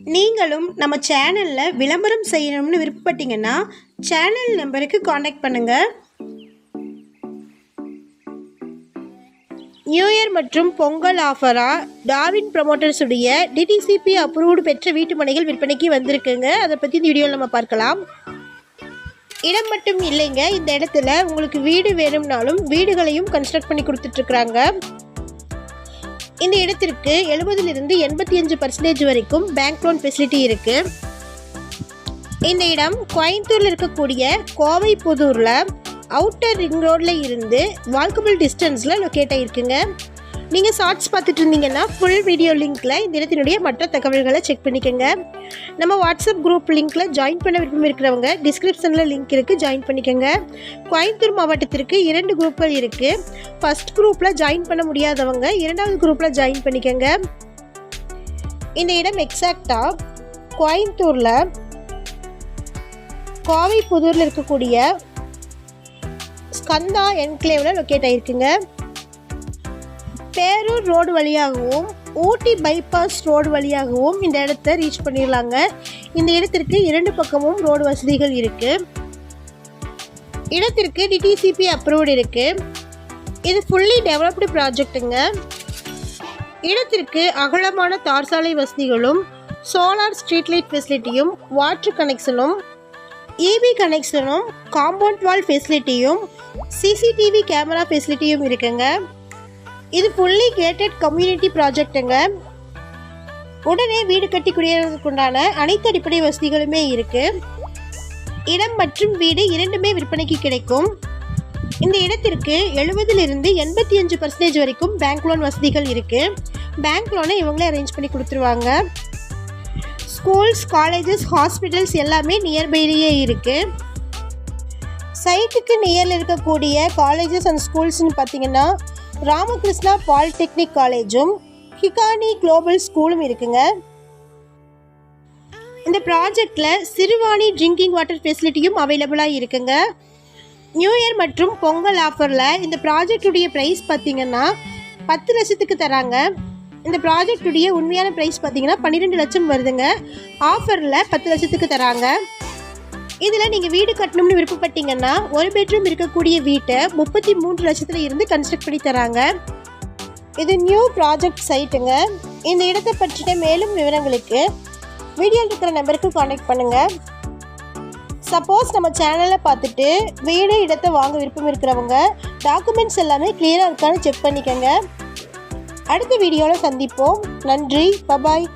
நீங்களும் நம்ம சேனலில் விளம்பரம் செய்யணும்னு விருப்பப்பட்டீங்கன்னா சேனல் நம்பருக்கு காண்டாக்ட் பண்ணுங்கள். நியூ இயர் மற்றும் பொங்கல் ஆஃபராக டார்வின் ப்ரமோட்டர்ஸ் உடைய டிடிசிபி அப்ரூவ்டு பெற்ற வீட்டு மனைகள் விற்பனைக்கு வந்திருக்குங்க. அதை பற்றி இந்த வீடியோவில் நம்ம பார்க்கலாம். இடம் மட்டும் இல்லைங்க, இந்த இடத்துல உங்களுக்கு வீடு வேணும்னாலும் வீடுகளையும் கன்ஸ்ட்ரக்ட் பண்ணி கொடுத்துட்ருக்குறாங்க. இந்த இடத்திற்கு 70லிருந்து 85% வரைக்கும் பேங்க் லோன் ஃபெசிலிட்டி இருக்குது. இந்த இடம் கோயம்புத்தூரில் இருக்கக்கூடிய கோவை புதூரில் அவுட்டர் ரிங் ரோடில் இருந்து வாக்கபிள் டிஸ்டன்ஸில் லொக்கேட் ஆகிருக்குங்க. நீங்கள் ஷார்ட்ஸ் பார்த்துட்டு இருந்தீங்கன்னா ஃபுல் வீடியோ லிங்க்கில் இந்த இடத்தினுடைய மற்ற தகவல்களை செக் பண்ணிக்கோங்க. நம்ம வாட்ஸ்அப் குரூப் லிங்க்கில் ஜாயின் பண்ண விருப்பம் இருக்கிறவங்க டிஸ்கிரிப்ஷனில் லிங்க் இருக்குது, ஜாயின் பண்ணிக்கோங்க. கோயம்புத்தூர் மாவட்டத்திற்கு 2 குரூப்கள் இருக்குது. ஃபர்ஸ்ட் குரூப்பில் ஜாயின் பண்ண முடியாதவங்க 2வது குரூப்பில் ஜாயின் பண்ணிக்கோங்க. இந்த இடம் எக்ஸாக்டாக கோயம்புத்தூரில் கோவை புதூரில் இருக்கக்கூடிய ஸ்கந்தா என்க்ளேவில் லொக்கேட் ஆகிருக்குங்க. பேரூர் ரோடு வழியாகவும் ஊட்டி பைபாஸ் ரோடு வழியாகவும் இந்த இடத்த ரீச் பண்ணிடலாங்க. இந்த இடத்திற்கு 2 பக்கமும் ரோடு வசதிகள் இருக்குது. இடத்திற்கு டிடிசிபி அப்ரூவ்டு இருக்குது. இது ஃபுல்லி டெவலப்டு ப்ராஜெக்ட்டுங்க. இடத்திற்கு அகலமான தார் சாலை வசதிகளும் சோலார் ஸ்ட்ரீட் லைட் ஃபெசிலிட்டியும் வாட்டர் கனெக்ஷனும் இபி கனெக்ஷனும் காம்பவுண்ட் வால் ஃபெசிலிட்டியும் சிசிடிவி கேமரா ஃபெசிலிட்டியும் இருக்குங்க. இது ஃபுல்லி கேட்டட் கம்யூனிட்டி ப்ராஜெக்ட்டுங்க. உடனே வீடு கட்டி குடியேறதுக்குண்டான அனைத்து அடிப்படை வசதிகளுமே இருக்குது. இடம் மற்றும் வீடு இரண்டுமே விற்பனைக்கு கிடைக்கும். இந்த இடத்திற்கு 70லிருந்து 85% வரைக்கும் பேங்க் லோன் வசதிகள் இருக்குது. பேங்க் லோனை இவங்களே அரேஞ்ச் பண்ணி கொடுத்துருவாங்க. ஸ்கூல்ஸ், காலேஜஸ், ஹாஸ்பிட்டல்ஸ் எல்லாமே நியர்பைலேயே இருக்குது. சைட்டுக்கு நியரில் இருக்கக்கூடிய காலேஜஸ் அண்ட் ஸ்கூல்ஸ்னு பார்த்தீங்கன்னா ராமகிருஷ்ணா பாலிடெக்னிக் காலேஜும் ஹிகானி குளோபல் ஸ்கூலும் இருக்குங்க. இந்த ப்ராஜெக்டில் சிறுவாணி ட்ரிங்கிங் வாட்டர் ஃபெசிலிட்டியும் அவைலபிளாக இருக்குங்க. நியூ இயர் மற்றும் பொங்கல் ஆஃபரில் இந்த ப்ராஜெக்டுடைய ப்ரைஸ் பார்த்திங்கன்னா 10 லட்சத்துக்கு தராங்க. இந்த ப்ராஜெக்டுடைய உண்மையான ப்ரைஸ் பார்த்திங்கன்னா 12 லட்சம் வருதுங்க. ஆஃபரில் 10 லட்சத்துக்கு தராங்க. இதில் நீங்கள் வீடு கட்டணும்னு விருப்பப்பட்டீங்கன்னா 1 பெட்ரூம் இருக்கக்கூடிய வீட்டை 33 லட்சத்தில் இருந்து கன்ஸ்ட்ரக்ட் பண்ணி தராங்க. இது நியூ ப்ராஜெக்ட் சைட்டுங்க. இந்த இடத்தை பற்றின மேலும் விவரங்களுக்கு வீடியோவில் இருக்கிற நம்பருக்கு காண்டாக்ட் பண்ணுங்கள். சப்போஸ் நம்ம சேனலை பார்த்துட்டு வீடு இடத்தை வாங்க விருப்பம் இருக்கிறவங்க டாக்குமெண்ட்ஸ் எல்லாமே கிளியராக இருக்கான்னு செக் பண்ணிக்கோங்க. அடுத்த வீடியோவில் சந்திப்போம். நன்றி, பபாய்.